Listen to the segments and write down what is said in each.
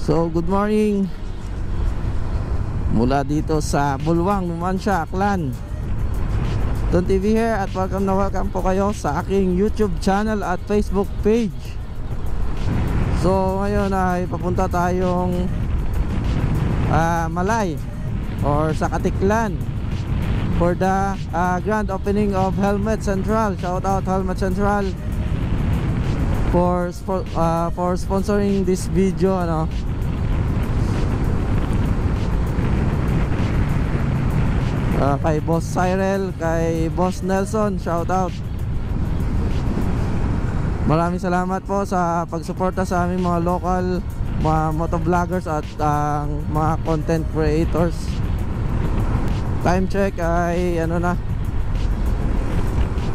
So good morning mula dito sa Bulwang, Numancia, Aklan. Don TV here at welcome po kayo sa aking YouTube channel at Facebook page. So ngayon ay papunta tayong Malay or sa Katiklan for the grand opening of Helmet Central. Shout out Helmet Central for sponsoring this video, ano. Kay Boss Cyril, kay Boss Nelson, shout out. Maraming salamat po sa pagsuporta sa aming mga local mga motovloggers at mga content creators. Time check ay ano na,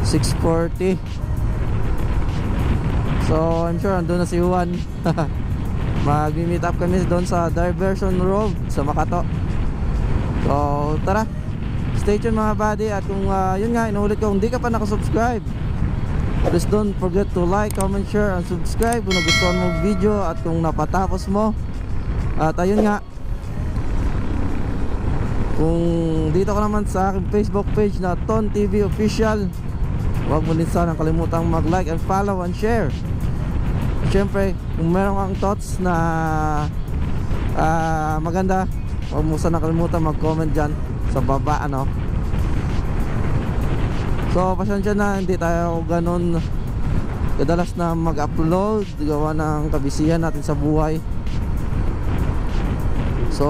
6:40. So I'm sure andun na si Juan. Mag-meet up kami doon sa Diversion Road sa Makato. So tara, stay tuned mga buddy. At kung yun nga, inuulit ko, kung di ka pa nakasubscribe, please don't forget to like, comment, share, and subscribe kung nagustuhan mo video at kung napatapos mo. At ayun nga, kung dito ka naman sa aking Facebook page na Ton TV Official, huwag mo din sana kalimutang mag-like and follow and share. Siyempre, kung meron kang thoughts na maganda, huwag mo sana kalimutan mag-comment dyan sa baba, ano. So pasensya na, hindi tayo ganun kadalas na mag-upload gawa ng kabisihan natin sa buhay. So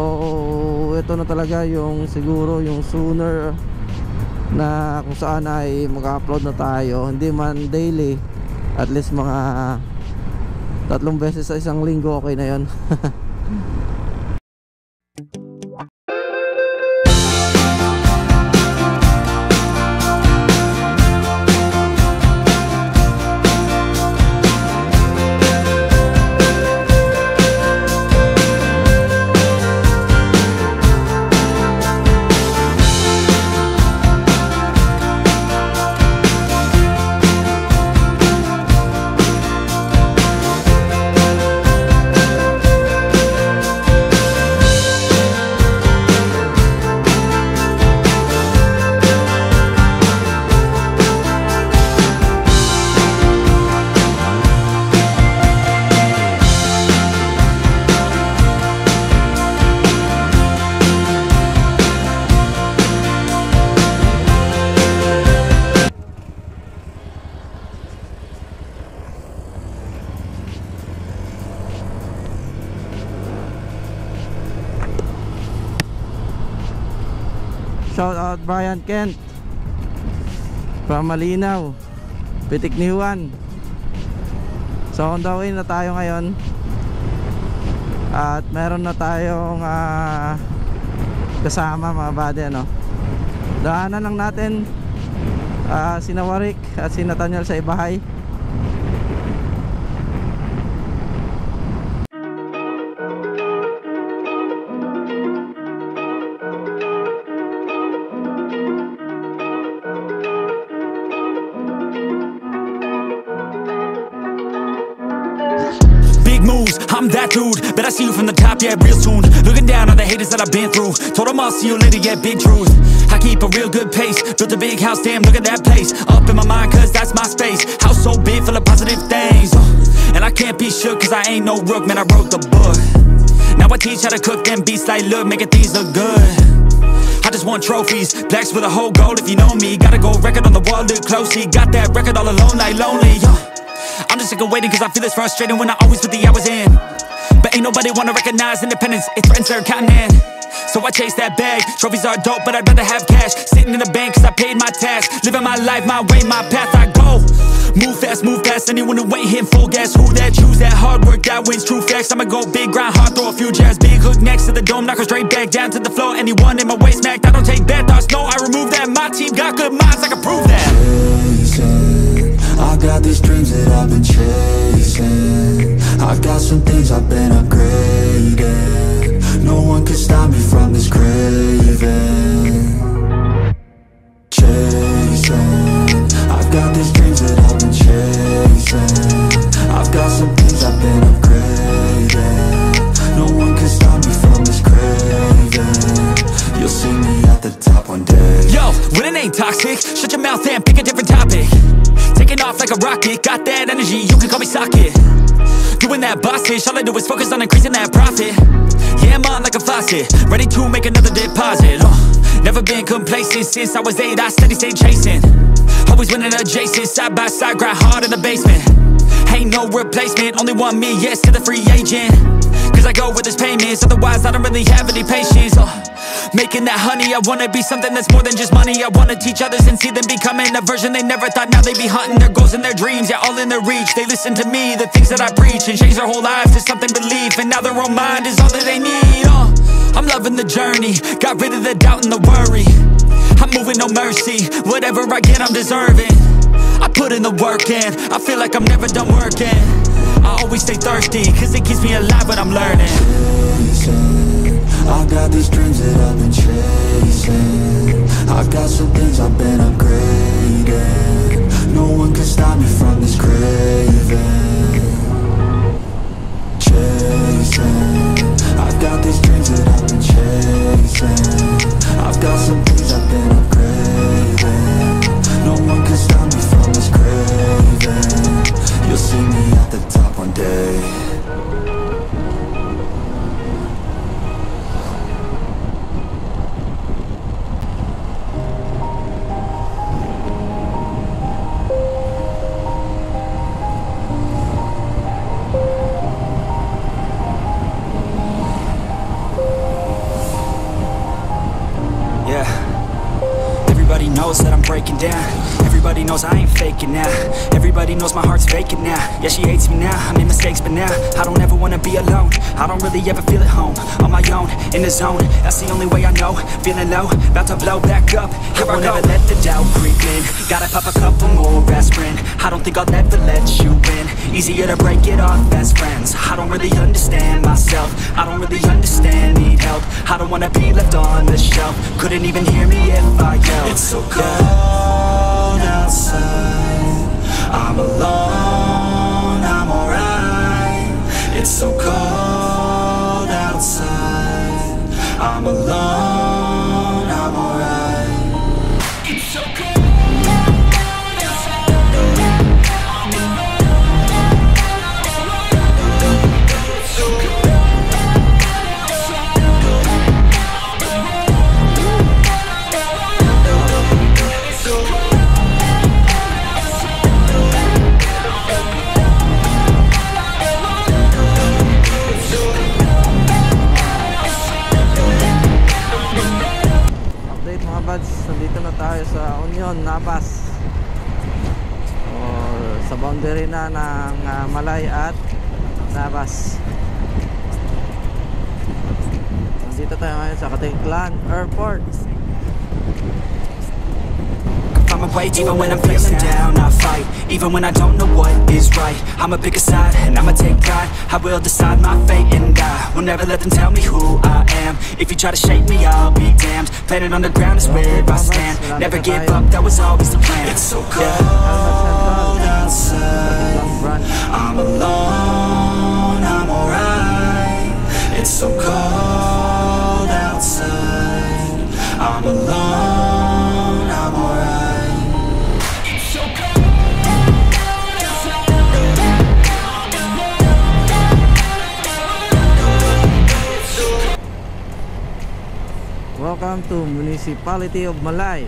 ito na talaga yung siguro yung sooner na kung saan ay mag-upload na tayo, hindi man daily, at least mga 3 beses sa isang linggo, okay na yun. Shout out Brian Kent from Malinaw, Pitik ni Juan. So on the way na tayo ngayon. At meron na tayong kasama mga buddy, ano. Daanan lang natin sina Warik at si Nathaniel sa Ibahay. I'm that dude, bet I see you from the top, yeah, real soon. Looking down on the haters that I've been through. Told them I'll see you later, yeah, big truth. I keep a real good pace, built a big house, damn, look at that place. Up in my mind, cause that's my space. House so big, full of positive things. And I can't be shook, cause I ain't no rook, man, I wrote the book. Now I teach how to cook them beats like, look, making things look good. I just want trophies, blacks with a whole gold if you know me. Gotta go record on the wall, look closely. Got that record all alone like lonely, I'm just sick of waiting cause I feel it's frustrating when I always put the hours in. But ain't nobody wanna recognize independence, it threatens their continent. So I chase that bag, trophies are dope but I'd rather have cash. Sitting in the bank cause I paid my tax. Living my life, my way, my path, I go. Move fast, move past anyone who ain't hitting full gas. Who that choose that hard work, that wins, true facts. I'ma go big, grind hard, throw a few jabs. Big hook next to the dome, knock her straight back down to the floor. Anyone in my way smacked, I don't take bad thoughts, no, I remove that. My team got good minds, I can prove that. I got these dreams that I've been chasing. I got some things I've been upgrading. No one can stop me from this craving. Chasing, I've got these dreams that I've been chasing. I've got some things I've been upgrading. No toxic. Shut your mouth and pick a different topic. Taking off like a rocket, got that energy, you can call me socket. Doing that boss ish, all I do is focus on increasing that profit. Yeah, I'm on like a faucet, ready to make another deposit. Never been complacent since I was 8, I steady stay chasing. Always winning adjacent, side by side, grind hard in the basement. Ain't no replacement, only one me, yes to the free agent. Cause I go with his payments, otherwise I don't really have any patience. Making that honey, I wanna be something that's more than just money. I wanna teach others and see them becoming a version they never thought. Now they be hunting their goals and their dreams, yeah, all in their reach. They listen to me, the things that I preach, and change their whole lives to something belief. And now their own mind is all that they need. I'm loving the journey, got rid of the doubt and the worry. I'm moving no mercy, whatever I get I'm deserving. I put in the work in, I feel like I'm never done working. I always stay thirsty, cause it keeps me alive when I'm learning. I got these dreams that I've been chasing. I got some things I've been upgrading. No one can stop me from this craving. Chasing, I got these dreams that I've been chasing. I've got some things I've been upgrading. No one can stop me from this craving. You'll see me at the top one day. Knows that I'm breaking down. Everybody knows I ain't faking now. Everybody knows my heart's vacant now. Yeah, she hates me now, I made mistakes but now I don't ever wanna be alone. I don't really ever feel at home. On my own, in the zone, that's the only way I know. Feeling low, about to blow back up. I won't ever let the doubt creep in. Gotta pop a couple more aspirin. I don't think I'll ever let you in. Easier to break it off best friends. I don't really understand myself. I don't really understand, need help. I don't wanna be left on the shelf. Couldn't even hear me if I yelled. It's so cold outside, I'm alone, I'm alright. It's so cold outside, I'm alone, I'm alright. It's so cold outside, I'm alone, it's so cold outside, nandito na tayo sa Union, Napas, or sa boundary na ng Malay at Napas. Nandito tayo ngayon sa Katiklan Airport. I'm awake even when I'm feeling down, I fight. Even when I don't know what is right, I'ma pick a side and I'ma take pride. I will decide my fate and I will never let them tell me who I am. If you try to shake me, I'll be damned. Planet on the ground is where I stand. Never give up, that was always the plan. It's so cold outside, I'm alone, I'm alright. It's so cold outside, I'm alone, I'm alright. Welcome to Municipality of Malay.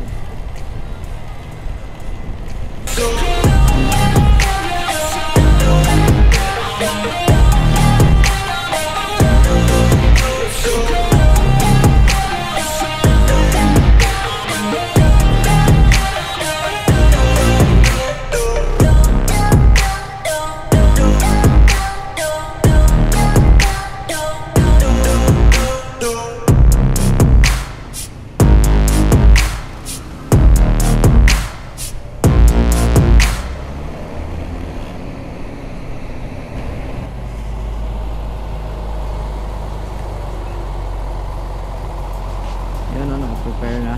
Prepare na.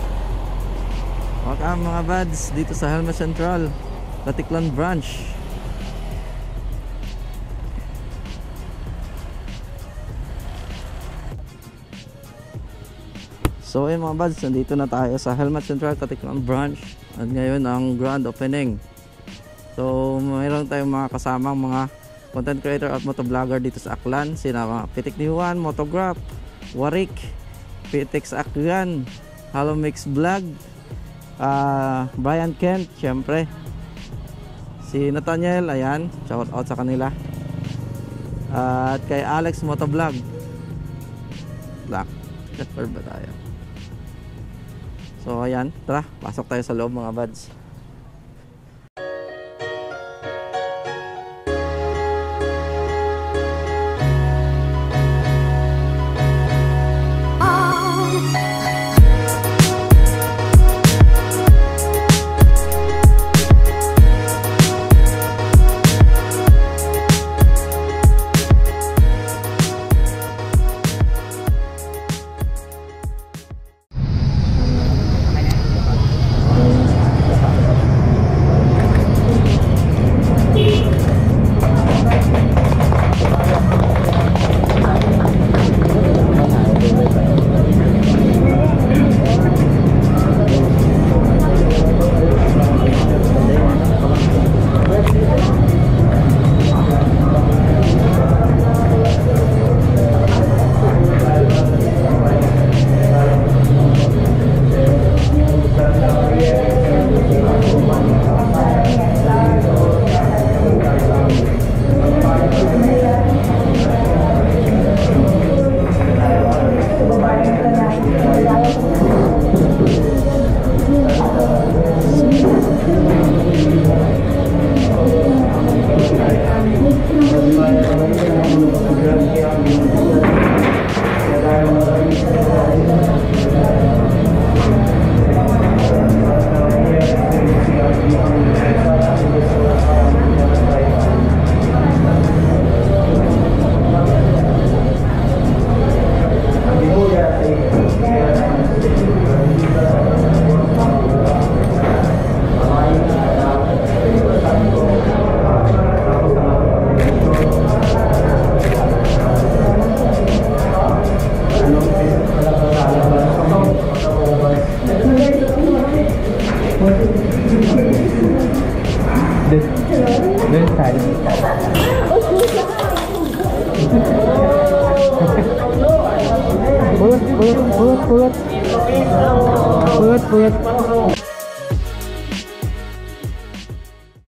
Welcome mga buds dito sa Helmet Central, Katiklan Branch. So ayun mga buds, nandito na tayo sa Helmet Central Katiklan branch. At ngayon ang grand opening. So mayroon tayong mga kasamang mga content creator at motovlogger dito sa Aklan. Sina mga Pitik ni Juan, Motograph, Warik, Pitik sa Aklan, Halo Mix Vlog, Brian Kent, syempre si Nathaniel, ayan, shout out sa kanila. At kay Alex Motovlog. Black, where ba tayo? So ayan, tara, pasok tayo sa loob mga buds. Put.